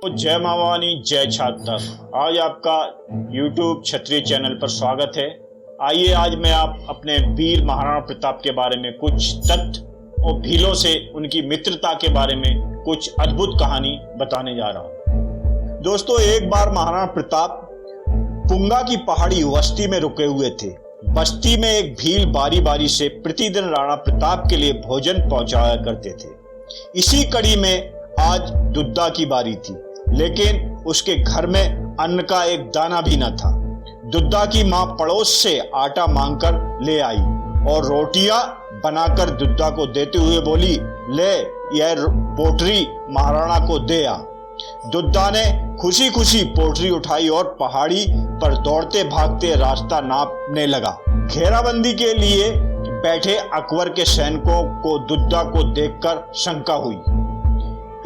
तो जय मावानी जय छात्र। आज आपका YouTube क्षत्रिय चैनल पर स्वागत है। आइए आज मैं आप अपने वीर महाराणा प्रताप के बारे में कुछ तथ्य और भीलों से उनकी मित्रता के बारे में कुछ अद्भुत कहानी बताने जा रहा हूँ। दोस्तों, एक बार महाराणा प्रताप पुंगा की पहाड़ी बस्ती में रुके हुए थे। बस्ती में एक भील बारी बारी से प्रतिदिन राणा प्रताप के लिए भोजन पहुंचाया करते थे। इसी कड़ी में आज दुद्दा की बारी थी, लेकिन उसके घर में अन्न का एक दाना भी न था। दुद्दा की मां पड़ोस से आटा मांगकर ले आई और रोटियां बनाकर दुद्दा को देते हुए बोली, ले यह पोटरी महाराणा को दे आ। दुद्दा ने खुशी खुशी पोटरी उठाई और पहाड़ी पर दौड़ते भागते रास्ता नापने लगा। घेराबंदी के लिए बैठे अकबर के सैनिकों को दुद्दा को देखकर शंका हुई।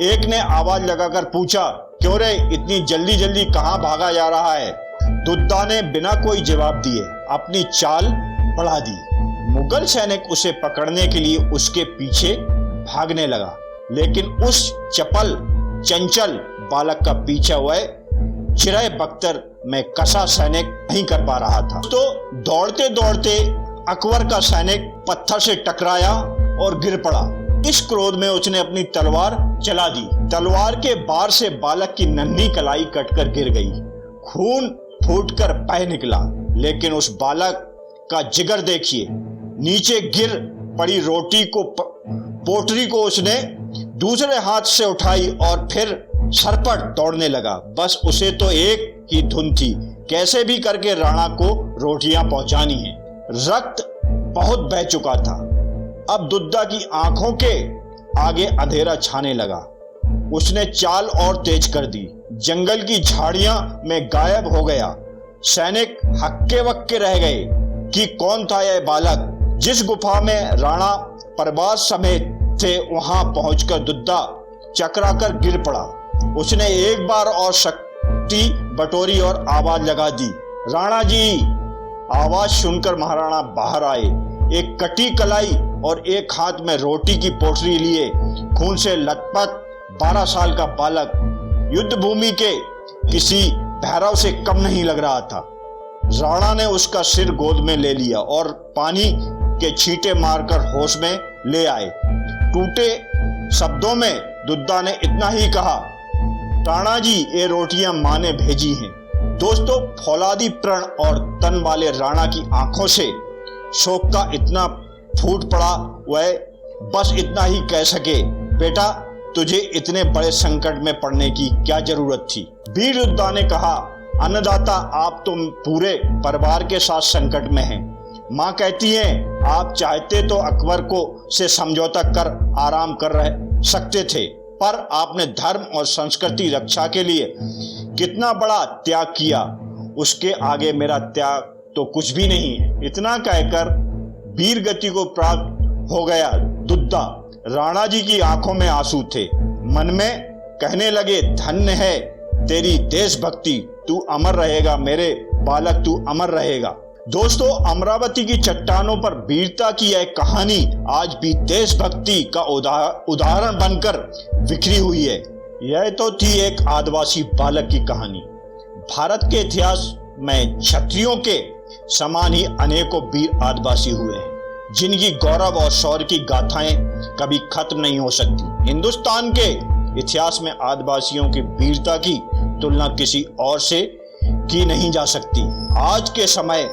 एक ने आवाज लगाकर पूछा, क्यों रे, इतनी जल्दी जल्दी कहां भागा जा रहा है? दुद्दा ने बिना कोई जवाब दिए अपनी चाल बढ़ा दी। मुगल सैनिक उसे पकड़ने के लिए उसके पीछे भागने लगा, लेकिन उस चपल चंचल बालक का पीछा वह चिरई बख्तर में कसा सैनिक नहीं कर पा रहा था। तो दौड़ते दौड़ते अकबर का सैनिक पत्थर से टकराया और गिर पड़ा। इस क्रोध में उसने अपनी तलवार चला दी। तलवार के बार से बालक की नन्ही कलाई कटकर गिर गई। खून फूटकर बह निकला, लेकिन उस बालक का जिगर देखिए। नीचे गिर पड़ी पोटरी को उसने दूसरे हाथ से उठाई और फिर सरपट दौड़ने लगा। बस उसे तो एक ही धुन थी, कैसे भी करके राणा को रोटियां पहुंचानी है। रक्त बहुत बह चुका था। अब दुद्दा की आंखों के आगे अंधेरा छाने लगा। उसने चाल और तेज कर दी। जंगल की झाड़ियां में गायब हो गया। सैनिक हक्के बक्के रह गए कि कौन था यह बालक। जिस गुफा में राणा परिवार समेत थे, वहां पहुंचकर दुद्दा चकराकर गिर पड़ा। उसने एक बार और शक्ति बटोरी और आवाज लगा दी, राणा जी। आवाज सुनकर महाराणा बाहर आए। एक कटी कलाई और एक हाथ में रोटी की पोटली लिए खून से लथपथ 12 साल का बालक युद्ध भूमि के किसी भैरव से कम नहीं लग रहा था। राणा ने उसका सिर गोद में ले लिया और पानी के छींटे मारकर होश में ले आए। टूटे शब्दों में दुद्दा ने इतना ही कहा, राणा जी, ये रोटियां मां ने भेजी हैं। दोस्तों, फौलादी प्रण और तन वाले राणा की आंखों से शोक का इतना फूट पड़ा, वह बस इतना ही कह सके, बेटा, तुझे इतने बड़े संकट में पड़ने की क्या जरूरत थी? वीर दुद्दा ने कहा, अन्नदाता, आप तो पूरे परिवार के साथ संकट में हैं। माँ कहती है, आप चाहते तो अकबर को से समझौता कर आराम कर रह सकते थे, पर आपने धर्म और संस्कृति रक्षा के लिए कितना बड़ा त्याग किया। उसके आगे मेरा त्याग तो कुछ भी नहीं है। इतना कहकर वीर गति को प्राप्त हो गया दुद्दा। राणा जी की आंखों में आंसू थे। मन में कहने लगे, धन्य है तेरी देशभक्ति, तू अमर रहेगा मेरे बालक, तू अमर रहेगा। दोस्तों, अमरावती की चट्टानों पर वीरता की यह कहानी आज भी देशभक्ति का उदाहरण बनकर बिखरी हुई है। यह तो थी एक आदिवासी बालक की कहानी। भारत के इतिहास में क्षत्रियों के समान ही अनेकों वीर आदिवासी हुए हैं, जिनकी गौरव और शौर्य की गाथाएं कभी खत्म नहीं हो सकती। हिंदुस्तान के इतिहास में आदिवासियों की वीरता की तुलना किसी और से की नहीं जा सकती। आज के समय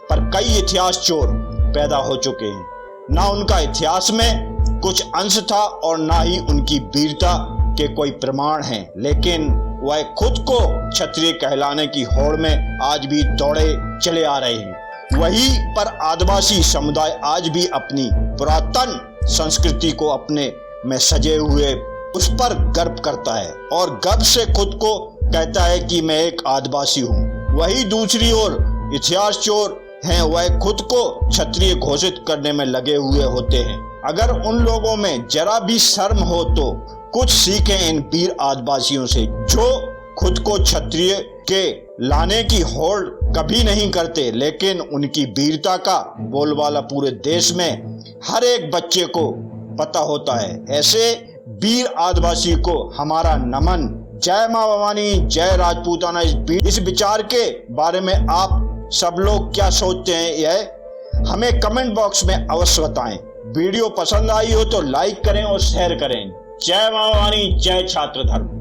पर कई इतिहास चोर पैदा हो चुके हैं। ना उनका इतिहास में कुछ अंश था और ना ही उनकी वीरता के कोई प्रमाण हैं, लेकिन वह खुद को क्षत्रिय कहलाने की होड़ में आज भी दौड़े चले आ रहे हैं। वहीं पर आदिवासी समुदाय आज भी अपनी पुरातन संस्कृति को अपने में सजे हुए उस पर गर्व करता है और गर्व से खुद को कहता है कि मैं एक आदिवासी हूँ। वहीं दूसरी ओर इतिहास चोर हैं, वह खुद को क्षत्रिय घोषित करने में लगे हुए होते हैं। अगर उन लोगों में जरा भी शर्म हो तो कुछ सीखें इन वीर आदिवासियों से, जो खुद को क्षत्रिय के लाने की होड़ कभी नहीं करते, लेकिन उनकी वीरता का बोलबाला पूरे देश में हर एक बच्चे को पता होता है। ऐसे वीर आदिवासी को हमारा नमन, जय मां भवानी, जय राजपूताना। इस विचार के बारे में आप सब लोग क्या सोचते हैं, यह हमें कमेंट बॉक्स में अवश्य बताएं। वीडियो पसंद आई हो तो लाइक करें और शेयर करें। जय मां भवानी, जय छात्र धर्म।